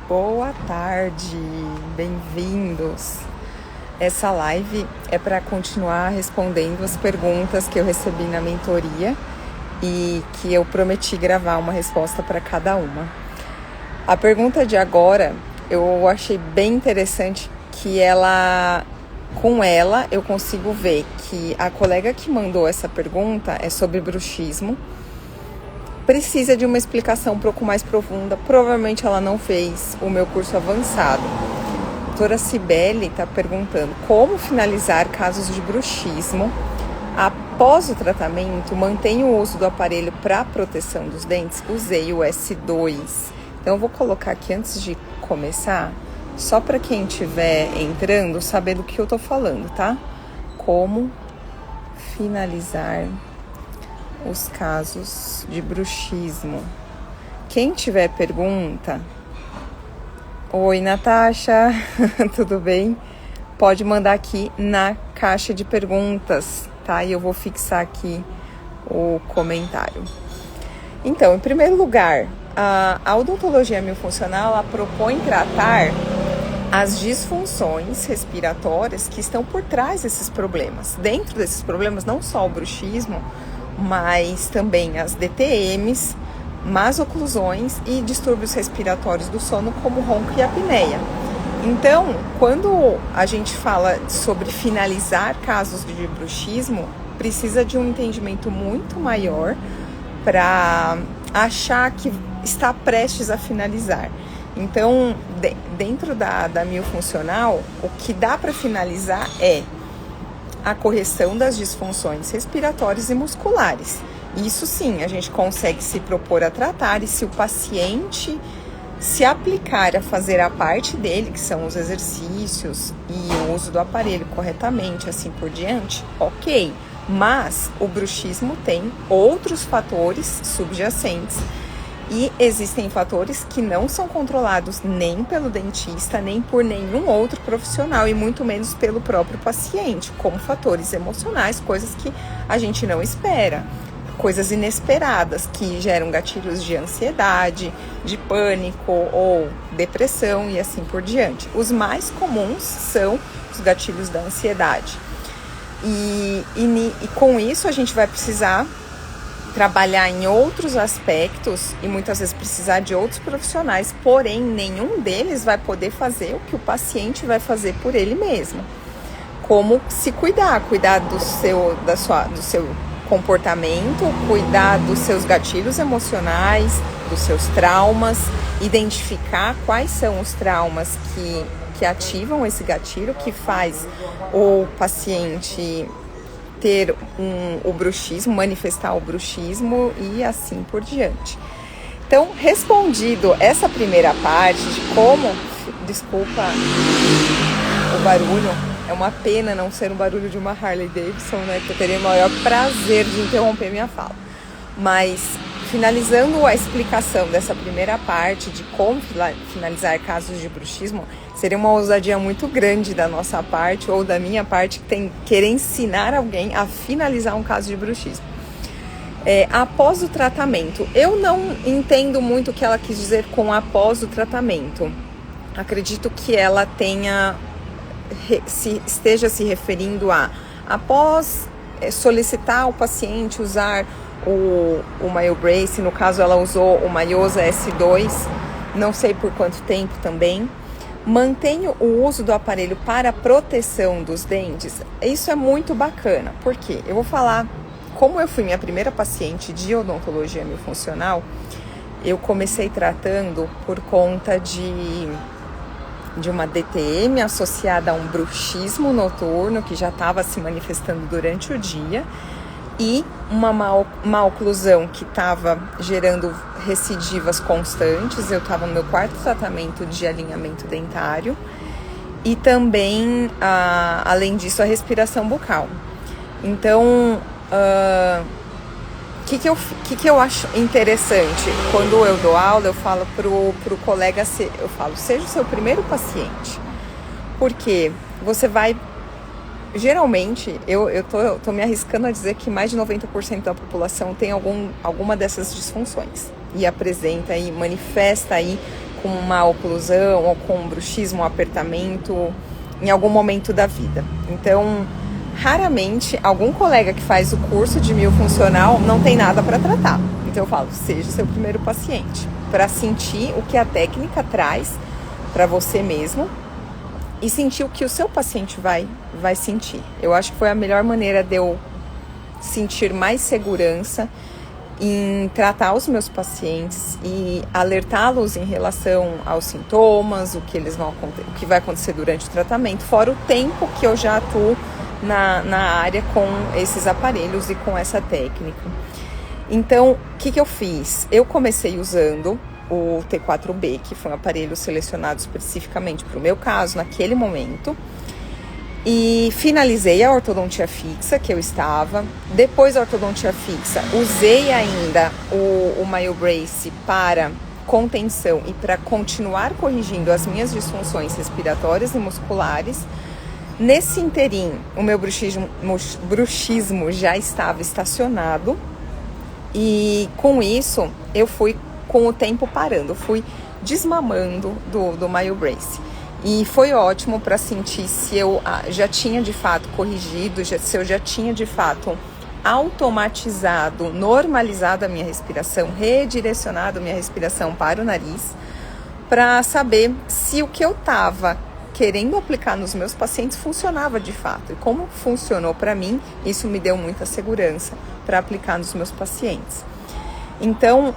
Boa tarde, bem-vindos. Essa live é para continuar respondendo as perguntas que eu recebi na mentoria e que eu prometi gravar uma resposta para cada uma. A pergunta de agora eu achei bem interessante que com ela eu consigo ver que a colega que mandou essa pergunta é sobre bruxismo. Precisa de uma explicação um pouco mais profunda. Provavelmente ela não fez o meu curso avançado. A doutora Cibele está perguntando como finalizar casos de bruxismo. Após o tratamento, mantenho o uso do aparelho para proteção dos dentes. Usei o S2. Então eu vou colocar aqui antes de começar, só para quem estiver entrando saber do que eu estou falando, tá? Como finalizar os casos de bruxismo. Quem tiver pergunta, oi Natasha, tudo bem? Pode mandar aqui na caixa de perguntas, tá? E eu vou fixar aqui o comentário. Então, em primeiro lugar, a odontologia miofuncional ela propõe tratar as disfunções respiratórias que estão por trás desses problemas. Dentro desses problemas, não só o bruxismo, mas também as DTMs, más oclusões e distúrbios respiratórios do sono, como ronco e apneia. Então, quando a gente fala sobre finalizar casos de bruxismo, precisa de um entendimento muito maior para achar que está prestes a finalizar. Então, dentro da miofuncional, o que dá para finalizar é a correção das disfunções respiratórias e musculares. Isso sim, a gente consegue se propor a tratar, e se o paciente se aplicar a fazer a parte dele, que são os exercícios e o uso do aparelho corretamente, assim por diante, ok. Mas o bruxismo tem outros fatores subjacentes e existem fatores que não são controlados nem pelo dentista, nem por nenhum outro profissional e muito menos pelo próprio paciente, como fatores emocionais, coisas que a gente não espera, coisas inesperadas que geram gatilhos de ansiedade, de pânico ou depressão e assim por diante. Os mais comuns são os gatilhos da ansiedade. E com isso a gente vai precisar trabalhar em outros aspectos e muitas vezes precisar de outros profissionais, porém nenhum deles vai poder fazer o que o paciente vai fazer por ele mesmo. Como se cuidar do seu comportamento, cuidar dos seus gatilhos emocionais, dos seus traumas, identificar quais são os traumas que ativam esse gatilho, que faz o paciente ter o bruxismo, manifestar o bruxismo e assim por diante. Então, respondido essa primeira parte de como... Desculpa o barulho, é uma pena não ser um barulho de uma Harley Davidson, né? Que eu teria o maior prazer de interromper minha fala. Mas, finalizando a explicação dessa primeira parte de como finalizar casos de bruxismo, seria uma ousadia muito grande da nossa parte ou da minha parte que querer ensinar alguém a finalizar um caso de bruxismo. Após o tratamento, eu não entendo muito o que ela quis dizer com após o tratamento. Acredito que ela esteja se referindo a após solicitar o paciente usar o MyoBrace, no caso ela usou o Myosa S2, não sei por quanto tempo também. Mantenho o uso do aparelho para proteção dos dentes. Isso é muito bacana, porque eu vou falar, como eu fui minha primeira paciente de odontologia miofuncional, eu comecei tratando por conta de uma DTM associada a um bruxismo noturno que já estava se manifestando durante o dia e uma má oclusão que estava gerando recidivas constantes. Eu estava no meu quarto tratamento de alinhamento dentário e também, além disso, a respiração bucal. Então, o que eu acho interessante? Quando eu dou aula, eu falo pro colega, eu falo, seja o seu primeiro paciente, porque você vai... Geralmente, eu tô me arriscando a dizer que mais de 90% da população tem alguma dessas disfunções e apresenta e manifesta aí com uma oclusão ou com um bruxismo, um apertamento em algum momento da vida. Então, raramente algum colega que faz o curso de miofuncional não tem nada para tratar. Então eu falo, seja seu primeiro paciente, para sentir o que a técnica traz para você mesmo e sentir o que o seu paciente vai sentir. Eu acho que foi a melhor maneira de eu sentir mais segurança em tratar os meus pacientes e alertá-los em relação aos sintomas, o que vai acontecer durante o tratamento, fora o tempo que eu já atuo na área com esses aparelhos e com essa técnica. Então, o que eu fiz? Eu comecei usando o T4B, que foi um aparelho selecionado especificamente para o meu caso, naquele momento, e finalizei a ortodontia fixa que eu estava. Depois da ortodontia fixa, usei ainda o MyoBrace para contenção e para continuar corrigindo as minhas disfunções respiratórias e musculares. Nesse interim, o meu bruxismo já estava estacionado e com isso eu fui com o tempo parando, fui desmamando do MyoBrace. E foi ótimo para sentir se eu já tinha de fato corrigido, se eu já tinha de fato automatizado, normalizado a minha respiração, redirecionado a minha respiração para o nariz, para saber se o que eu estava querendo aplicar nos meus pacientes funcionava de fato. E como funcionou para mim, isso me deu muita segurança para aplicar nos meus pacientes. Então,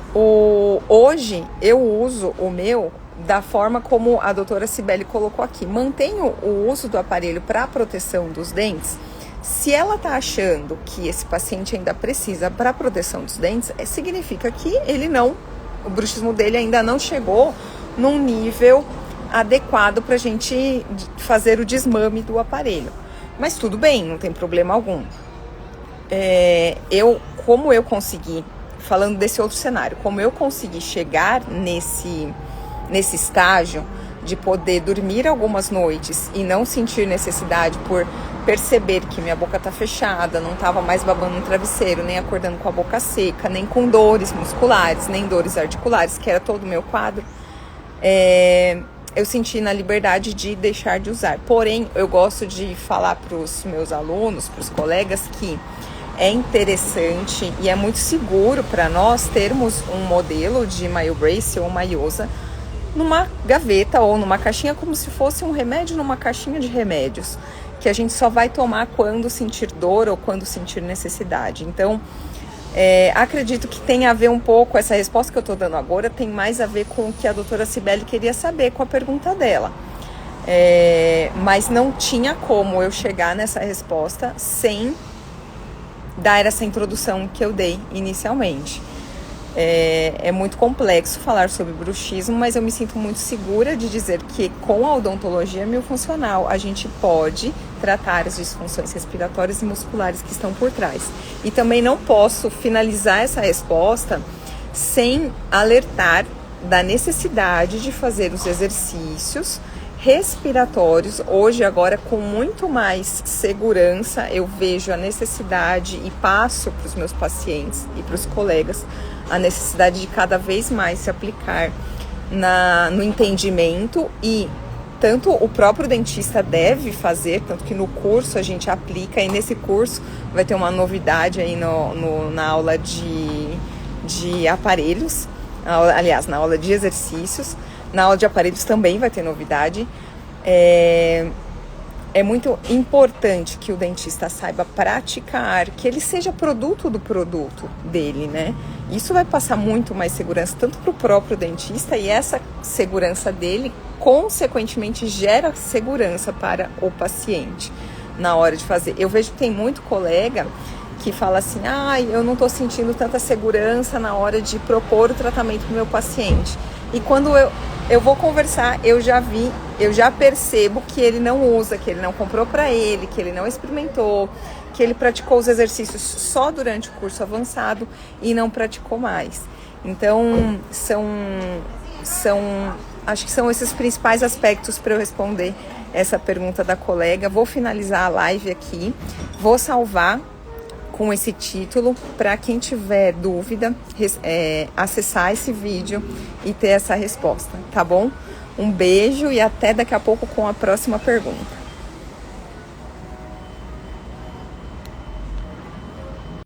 hoje eu uso o meu da forma como a doutora Cibele colocou aqui. Mantenho o uso do aparelho para a proteção dos dentes. Se ela está achando que esse paciente ainda precisa para a proteção dos dentes, significa que o bruxismo dele ainda não chegou num nível adequado para a gente fazer o desmame do aparelho. Mas tudo bem, não tem problema algum. Como eu consegui, falando desse outro cenário, como eu consegui chegar nesse estágio de poder dormir algumas noites e não sentir necessidade por perceber que minha boca tá fechada, não tava mais babando no travesseiro, nem acordando com a boca seca, nem com dores musculares, nem dores articulares, que era todo o meu quadro, eu senti na liberdade de deixar de usar. Porém, eu gosto de falar para os meus alunos, para os colegas, que é interessante e é muito seguro para nós termos um modelo de MyoBrace ou Myosa numa gaveta ou numa caixinha, como se fosse um remédio numa caixinha de remédios, que a gente só vai tomar quando sentir dor ou quando sentir necessidade. Então, acredito que tem a ver um pouco, essa resposta que eu estou dando agora tem mais a ver com o que a doutora Cibele queria saber com a pergunta dela. Mas não tinha como eu chegar nessa resposta sem dar essa introdução que eu dei inicialmente. É muito complexo falar sobre bruxismo, mas eu me sinto muito segura de dizer que com a odontologia miofuncional a gente pode tratar as disfunções respiratórias e musculares que estão por trás. E também não posso finalizar essa resposta sem alertar da necessidade de fazer os exercícios respiratórios. Hoje, agora, com muito mais segurança, eu vejo a necessidade e passo para os meus pacientes e para os colegas a necessidade de cada vez mais se aplicar no entendimento, e tanto o próprio dentista deve fazer, tanto que no curso a gente aplica, e nesse curso vai ter uma novidade aí na aula de aparelhos, aliás, na aula de exercícios. Na aula de aparelhos também vai ter novidade. É muito importante que o dentista saiba praticar, que ele seja produto do produto dele, né? Isso vai passar muito mais segurança tanto para o próprio dentista, e essa segurança dele, consequentemente, gera segurança para o paciente na hora de fazer. Eu vejo que tem muito colega que fala assim, eu não estou sentindo tanta segurança na hora de propor o tratamento para o meu paciente. E quando eu vou conversar, eu já percebo que ele não usa, que ele não comprou para ele, que ele não experimentou, que ele praticou os exercícios só durante o curso avançado e não praticou mais. Então, acho que são esses principais aspectos para eu responder essa pergunta da colega. Vou finalizar a live aqui, vou salvar com esse título, para quem tiver dúvida, acessar esse vídeo e ter essa resposta, tá bom? Um beijo e até daqui a pouco com a próxima pergunta.